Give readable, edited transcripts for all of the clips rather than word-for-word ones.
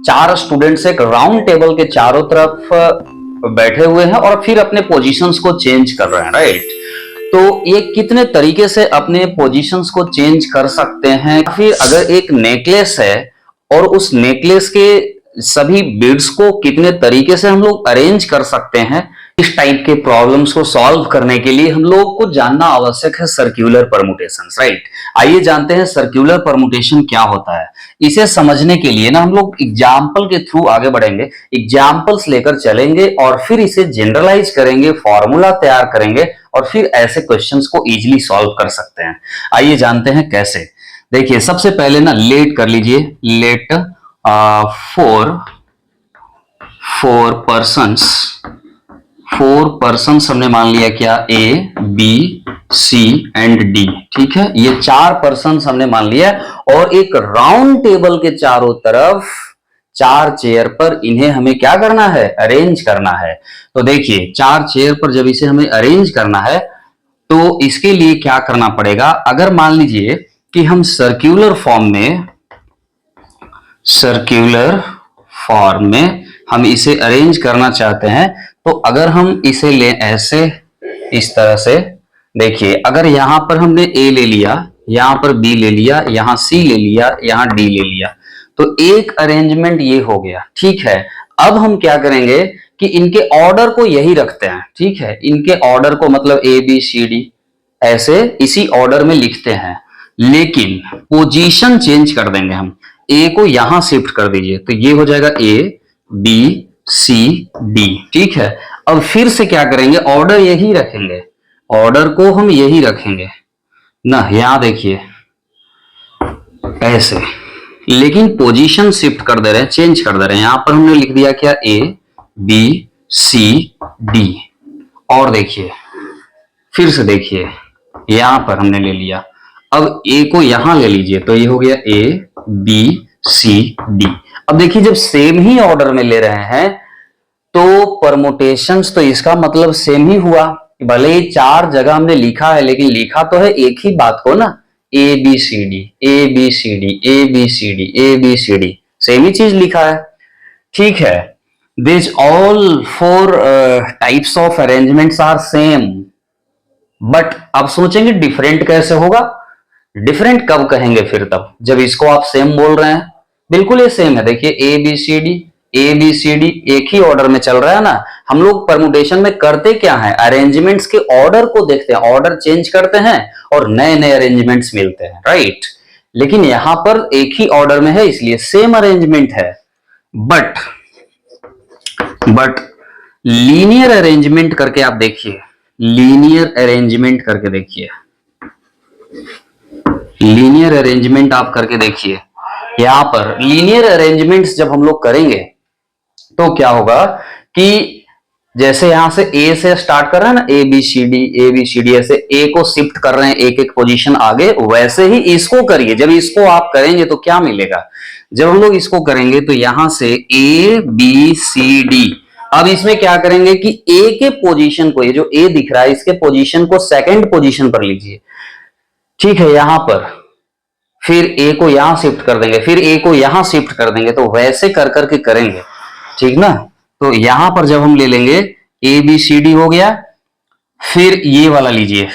चार स्टूडेंट्स एक round table के चारों तरफ बैठे हुए हैं और फिर अपने पोजीशंस को चेंज कर रहे हैं, राइट। तो ये कितने तरीके से अपने पोजीशंस को चेंज कर सकते हैं। फिर अगर एक नेकलेस है और उस नेकलेस के सभी बीड्स को कितने तरीके से हम लोग अरेंज कर सकते हैं, इस टाइप के प्रॉब्लम्स को सॉल्व करने के लिए हम लोग को जानना आवश्यक है सर्कुलर परमुटेशंस, राइट। आइए जानते हैं सर्कुलर परमुटेशन क्या होता है। इसे समझने के लिए ना हम लोग एग्जाम्पल के थ्रू आगे बढ़ेंगे, एग्जाम्पल्स लेकर चलेंगे और फिर इसे जनरलाइज करेंगे, फॉर्मूला तैयार करेंगे और फिर ऐसे क्वेश्चंस को इजीली सॉल्व कर सकते हैं। आइए जानते हैं कैसे। देखिए सबसे पहले ना लेट कर लीजिए, लेट फोर पर्सन्स हमने मान लिया क्या, A B C and D, ठीक है। ये चार पर्सन्स हमने मान लिया और एक राउंड टेबल के चारों तरफ चार चेयर पर इन्हें हमें क्या करना है, अरेंज करना है। तो देखिए चार चेयर पर जब इसे हमें अरेंज करना है तो इसके लिए क्या करना पड़ेगा। अगर मान लीजिए कि हम सर्कुलर फॉर्म में हम इसे अरेंज करना चाहते हैं, तो अगर हम इसे ले ऐसे इस तरह से, देखिए अगर यहां पर हमने ए ले लिया, यहां पर बी ले लिया, यहां सी ले लिया, यहां डी ले लिया, तो एक अरेंजमेंट ये हो गया, ठीक है। अब हम क्या करेंगे कि इनके ऑर्डर को यही रखते हैं, ठीक है। इनके ऑर्डर को मतलब ए बी सी डी ऐसे इसी ऑर्डर में लिखते हैं, लेकिन पोजीशन चेंज कर देंगे हम। ए को यहां शिफ्ट कर दीजिए तो ये हो जाएगा ए बी सी डी, ठीक है। अब फिर से क्या करेंगे, ऑर्डर यही रखेंगे, ऑर्डर को हम यही रखेंगे ना। यहां देखिए ऐसे, लेकिन पोजीशन शिफ्ट कर दे रहे हैं, चेंज कर दे रहे हैं। यहां पर हमने लिख दिया क्या, ए बी सी डी। और देखिए फिर से देखिए यहां पर हमने ले लिया, अब ए को यहां ले लीजिए तो ये हो गया ए बी सी डी। अब देखिए जब सेम ही ऑर्डर में ले रहे हैं तो परमुटेशंस तो इसका मतलब सेम ही हुआ। भले ही चार जगह हमने लिखा है लेकिन लिखा तो है एक ही बात को ना, A B C D A B C D A B C D A B C D, same ही चीज लिखा है, ठीक है। This all four types of arrangements are same, but अब सोचेंगे डिफरेंट कैसे होगा। डिफरेंट कब कहेंगे फिर, तब जब इसको आप सेम बोल रहे हैं। बिल्कुल ये सेम है, देखिए ए बी सी डी एक ही ऑर्डर में चल रहा है ना। हम लोग परमुटेशन में करते क्या है, अरेंजमेंट्स के ऑर्डर को देखते हैं, ऑर्डर चेंज करते हैं और नए नए अरेंजमेंट्स मिलते हैं, राइट। लेकिन यहां पर एक ही ऑर्डर में है इसलिए सेम अरेंजमेंट है। बट लीनियर अरेंजमेंट करके आप देखिए, लीनियर अरेंजमेंट करके देखिए, लीनियर अरेंजमेंट आप करके देखिए। यहां पर लीनियर अरेंजमेंट्स जब हम लोग करेंगे तो क्या होगा कि जैसे यहां से ए से स्टार्ट कर रहे हैं ना, ए बी सी डी ऐसे ए को शिफ्ट कर रहे हैं एक एक पोजीशन आगे, वैसे ही इसको करिए। जब इसको आप करेंगे तो क्या मिलेगा, जब हम लोग इसको करेंगे तो यहां से ए बी सी डी, अब इसमें क्या करेंगे कि ए के पोजीशन को, ये जो ए दिख रहा है इसके पोजीशन को सेकंड पोजीशन पर लीजिए, ठीक है। यहां पर फिर ए को यहां शिफ्ट कर देंगे, फिर ए को यहां शिफ्ट कर देंगे, तो वैसे कर करके करेंगे, ठीक ना। तो यहां पर जब हम ले लेंगे ए बी सी डी हो गया, फिर ये वाला लीजिए,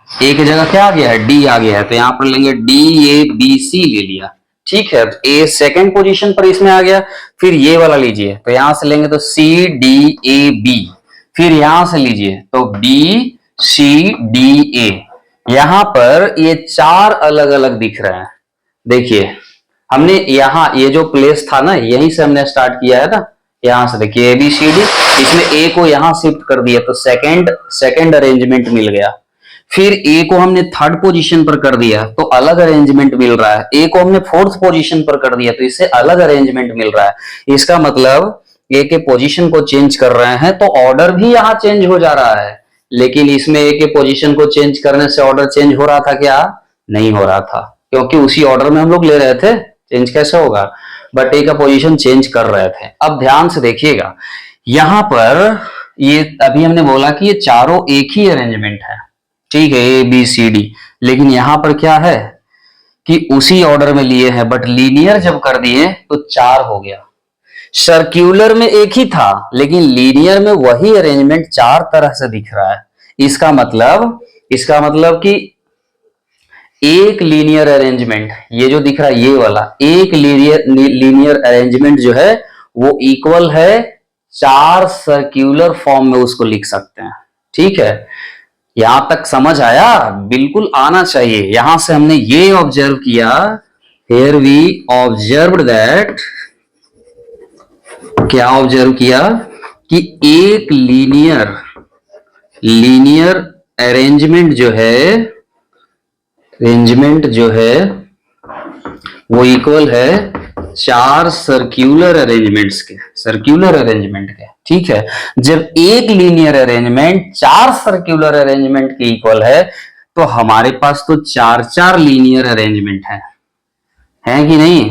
ए की जगह क्या आ गया है, डी आ गया है, तो यहां पर लेंगे डी ए बी सी ले लिया, ठीक है। ए सेकंड पोजीशन पर इसमें आ गया, फिर ये वाला लीजिए तो यहां से लेंगे तो सी डी ए बी, फिर यहां से लीजिए तो बी सी डी ए। यहां पर ये चार अलग अलग दिख रहे हैं, देखिए हमने यहां ये जो प्लेस था ना यहीं से हमने स्टार्ट किया है ना, यहां से देखिए ए बी सी डी, इसमें ए को यहां शिफ्ट कर दिया तो सेकंड अरेंजमेंट मिल गया। फिर ए को हमने थर्ड पोजीशन पर कर दिया तो अलग अरेंजमेंट मिल रहा है, ए को हमने फोर्थ पोजीशन पर कर दिया तो इससे अलग अरेंजमेंट मिल रहा है। इसका मतलब ए के पोजीशन को चेंज कर रहे हैं तो ऑर्डर भी यहां चेंज हो जा रहा है, लेकिन इसमें ए के पोजीशन को चेंज करने से ऑर्डर चेंज हो रहा था क्या, नहीं हो रहा था, क्योंकि उसी ऑर्डर में हम लोग ले रहे थे, चेंज कैसे होगा। बट ए का पोजीशन चेंज कर रहे थे। अब ध्यान से देखिएगा, यहां पर ये अभी हमने बोला कि ये चारों एक ही अरेंजमेंट है, ठीक है, ए बी सी डी, लेकिन यहां पर क्या है कि उसी ऑर्डर में लिए हैं, बट लीनियर जब कर दिए तो चार हो गया, सर्क्यूलर में एक ही था, लेकिन लीनियर में वही अरेंजमेंट चार तरह से दिख रहा है। इसका मतलब कि एक लीनियर अरेंजमेंट, ये जो दिख रहा है ये वाला एक लीनियर अरेंजमेंट जो है वो इक्वल है चार सर्क्यूलर फॉर्म में उसको लिख सकते हैं। ठीक है, यहां तक समझ आया? बिल्कुल आना चाहिए। यहां से हमने ये ऑब्जर्व किया, हियर वी ऑब्जर्व दैट, क्या ऑब्जर्व किया कि एक लीनियर अरेंजमेंट जो है वो इक्वल है चार सर्क्यूलर अरेंजमेंट के। ठीक है, जब एक लीनियर अरेंजमेंट चार सर्क्यूलर अरेंजमेंट के इक्वल है तो हमारे पास तो चार चार लीनियर अरेंजमेंट है कि नहीं?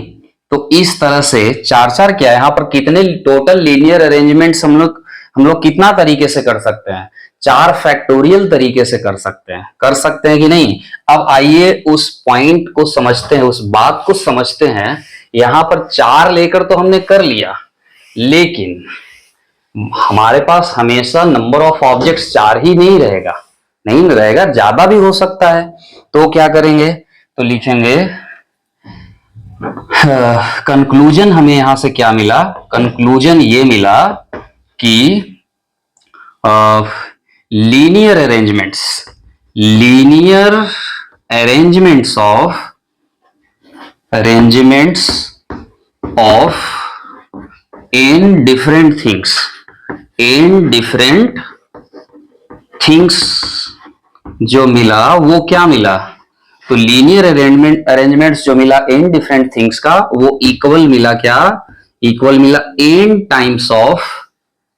तो इस तरह से चार चार क्या है, यहां पर कितने टोटल लीनियर अरेंजमेंट्स हम लोग कितना तरीके से कर सकते हैं? चार फैक्टोरियल तरीके से कर सकते हैं कि नहीं? अब आइए उस पॉइंट को समझते हैं, उस बात को समझते हैं। यहां पर चार लेकर तो हमने कर लिया, लेकिन हमारे पास हमेशा नंबर ऑफ ऑब्जेक्ट्स चार ही नहीं रहेगा, ज्यादा भी हो सकता है। तो क्या करेंगे? तो लिखेंगे कंक्लूजन। हमें यहां से क्या मिला? कंक्लूजन ये मिला कि linear arrangements of n different things जो मिला वो क्या मिला? तो लीनियर अरेंजमेंट्स जो मिला n डिफरेंट थिंग्स का, वो इक्वल मिला क्या? इक्वल मिला n टाइम्स ऑफ,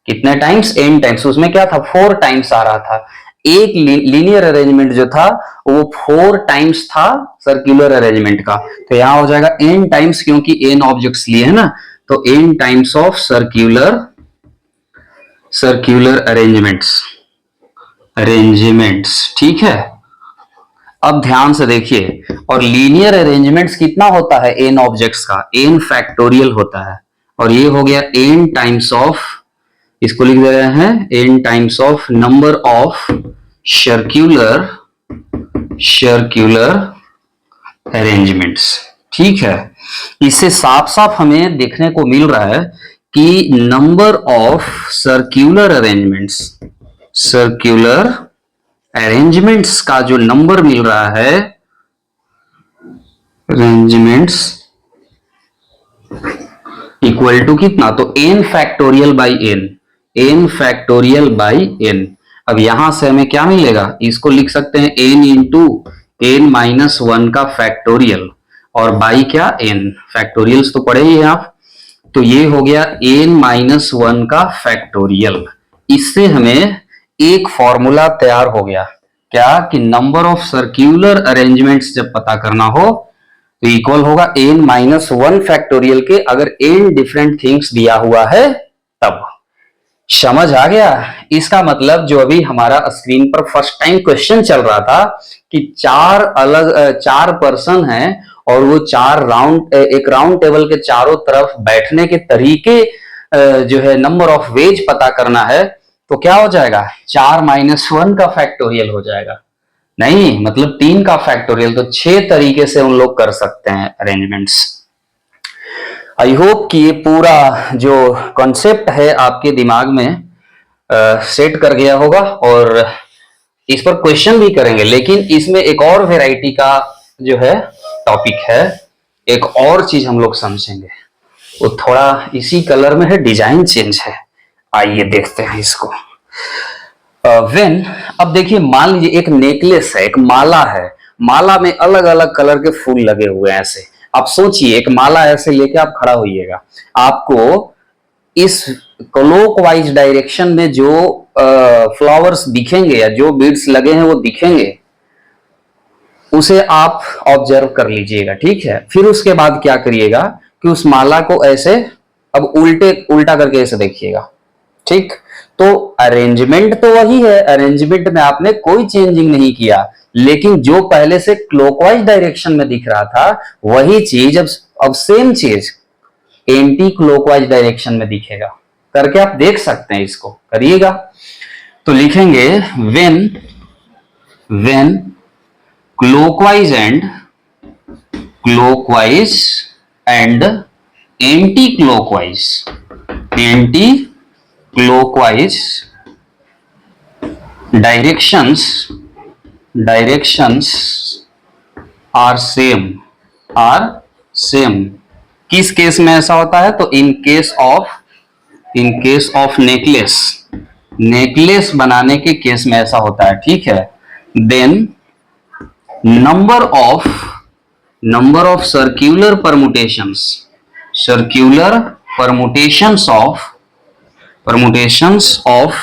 कितने टाइम्स? n times. उसमें क्या था? 4 टाइम्स आ रहा था। एक लीनियर अरेंजमेंट जो था वो 4 टाइम्स था सर्कुलर अरेंजमेंट का, तो यहां हो जाएगा n टाइम्स, क्योंकि n ऑब्जेक्ट्स लिए है ना, तो n times of circular arrangements. ठीक है, अब ध्यान से देखिए, और लीनियर अरेंजमेंट्स कितना होता है n ऑब्जेक्ट्स का? n फैक्टोरियल होता है, और ये हो गया n टाइम्स ऑफ, इसको लिख दे रहे हैं n times of number of circular arrangements. ठीक है, इससे साफ साफ हमें देखने को मिल रहा है कि नंबर ऑफ सर्कुलर अरेंजमेंट्स का जो नंबर मिल रहा है, अरेंजमेंट्स इक्वल टू कितना? तो n फैक्टोरियल बाई n। अब यहां से हमें क्या मिलेगा? इसको लिख सकते हैं n इंटू n माइनस 1 का फैक्टोरियल, और बाई क्या? n फैक्टोरियल्स तो पढ़े ही आप। तो ये हो गया n माइनस 1 का फैक्टोरियल। इससे हमें एक फॉर्मूला तैयार हो गया, क्या? कि नंबर ऑफ सर्कुलर अरेंजमेंट्स जब पता करना हो तो इक्वल होगा n माइनस 1 फैक्टोरियल के, अगर n डिफरेंट थिंग्स दिया हुआ है तब। समझ आ गया? इसका मतलब जो अभी हमारा स्क्रीन पर फर्स्ट टाइम क्वेश्चन चल रहा था कि चार पर्सन हैं और वो एक राउंड टेबल के चारों तरफ बैठने के तरीके जो है नंबर ऑफ वेज पता करना है, तो क्या हो जाएगा? 4 माइनस 1 का फैक्टोरियल हो जाएगा। नहीं, मतलब 3 का फैक्टोरियल। तो 6 तरीके से उन लोग कर सकते हैं अरेंजमेंट्स। आई होप कि ये पूरा जो कॉन्सेप्ट है आपके दिमाग में सेट कर गया होगा, और इस पर क्वेश्चन भी करेंगे, लेकिन इसमें एक और वैरायटी का जो है टॉपिक है, एक और चीज हम लोग समझेंगे, वो थोड़ा इसी कलर में है, डिजाइन चेंज है। आइए देखते हैं इसको। अब देखिए, मान लीजिए एक नेकलेस है, एक माला है, माला में अलग अलग कलर के फूल लगे हुए हैं ऐसे। आप सोचिए, एक माला ऐसे लेके आप खड़ा होइएगा, आपको इस क्लॉकवाइज डायरेक्शन में जो फ्लावर्स दिखेंगे या जो बीड्स लगे हैं वो दिखेंगे, उसे आप ऑब्जर्व कर लीजिएगा। ठीक है, फिर उसके बाद क्या करिएगा कि उस माला को ऐसे अब उल्टा करके ऐसे देखिएगा। ठीक, तो अरेंजमेंट तो वही है, अरेंजमेंट में आपने कोई चेंजिंग नहीं किया, लेकिन जो पहले से क्लॉकवाइज डायरेक्शन में दिख रहा था वही चीज अब सेम चीज एंटी क्लॉकवाइज डायरेक्शन में दिखेगा। करके आप देख सकते हैं, इसको करिएगा। तो लिखेंगे when clockwise and anti clockwise directions are same. किस केस में ऐसा होता है? तो इन केस ऑफ नेकलेस बनाने के केस में ऐसा होता है, ठीक है। Then number of circular permutations of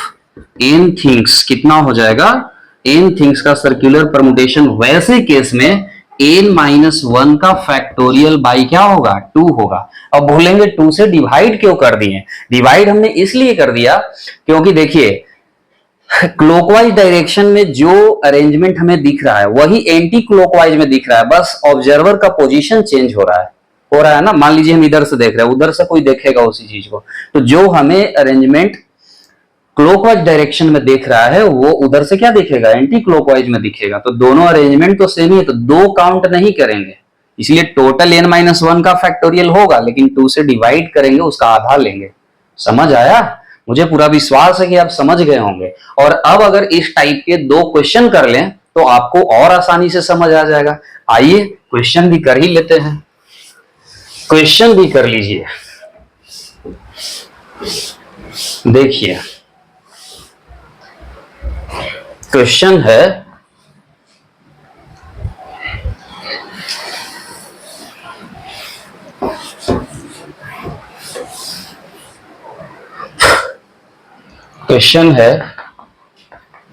n things कितना हो जाएगा? n थिंग्स का सर्क्यूलर परमुटेशन वैसे केस में n-1 का फैक्टोरियल बाई क्या होगा? 2 होगा। अब भूलेंगे 2 से डिवाइड क्यों कर दिए? डिवाइड हमने इसलिए कर दिया क्योंकि देखिए क्लॉकवाइज डायरेक्शन में जो अरेंजमेंट हमें दिख रहा है वही एंटी क्लॉकवाइज में दिख रहा है, बस ऑब्जर्वर का पोजीशन चेंज हो रहा है ना। मान लीजिए हम इधर से देख रहे हैं, उधर से कोई देखेगा उसी चीज को, तो जो हमें अरेंजमेंट क्लॉकवाइज डायरेक्शन में देख रहा है वो उधर से क्या दिखेगा? एंटी क्लॉकवाइज में दिखेगा। तो दोनों अरेंजमेंट तो सेम ही है, तो 2 काउंट नहीं करेंगे, इसलिए टोटल n-1 का फैक्टोरियल होगा, लेकिन 2 से डिवाइड करेंगे, उसका आधा लेंगे। समझ आया? मुझे पूरा विश्वास है कि आप समझ गए होंगे। और अब अगर इस टाइप के 2 क्वेश्चन कर लें तो आपको और आसानी से समझ आ जाएगा। आइए क्वेश्चन भी कर ही लेते हैं, क्वेश्चन भी कर लीजिए। देखिए क्वेश्चन है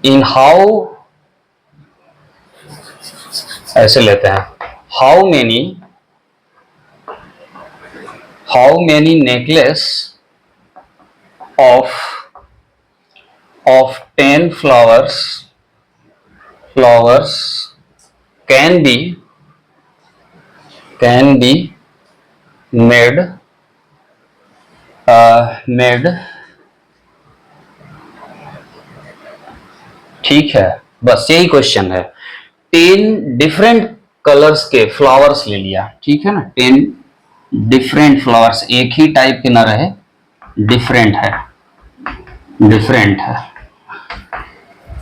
इन ऐसे लेते हैं, how many necklace of 10 flowers can be made ठीक है, बस यही क्वेश्चन है। 10 डिफरेंट कलर्स के फ्लावर्स ले लिया, ठीक है ना। 10 डिफरेंट फ्लावर्स, एक ही टाइप के ना रहे, डिफरेंट है।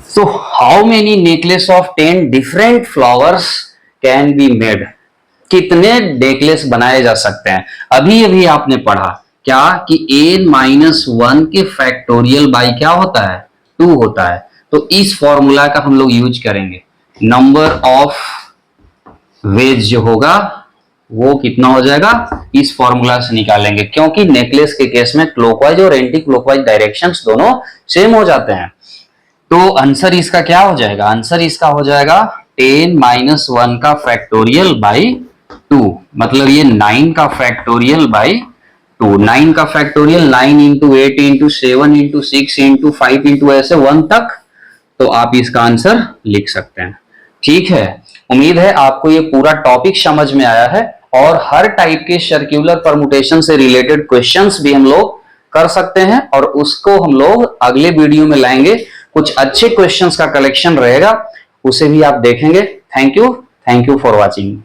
So how many necklace of 10 different flowers can be made? कितने नेकलेस बनाए जा सकते हैं? अभी आपने पढ़ा क्या कि n-1 के फैक्टोरियल बाई क्या होता है? 2 होता है। तो इस फॉर्मूला का हम लोग यूज करेंगे। नंबर ऑफ वेज जो होगा वो कितना हो जाएगा? इस फॉर्मूला से निकालेंगे, क्योंकि नेकलेस के केस में क्लॉकवाइज और एंटी क्लॉकवाइज डायरेक्शंस दोनों सेम हो जाते हैं। तो आंसर इसका क्या हो जाएगा? आंसर इसका हो जाएगा 10-1 का फैक्टोरियल बाई 2, मतलब ये 9 का फैक्टोरियल बाई 2। 9 का factorial 9 into 8 into 7 into 6 into 5 into ऐसे 1 तक। तो आप इसका आंसर लिख सकते हैं। ठीक है, उम्मीद है आपको ये पूरा टॉपिक समझ में आया है, और हर टाइप के सर्क्यूलर परमुटेशन से रिलेटेड क्वेश्चंस भी हम लोग कर सकते हैं, और उसको हम लोग अगले वीडियो में लाएंगे। कुछ अच्छे क्वेश्चंस का कलेक्शन रहेगा, उसे भी आप देखेंगे। Thank you for watching.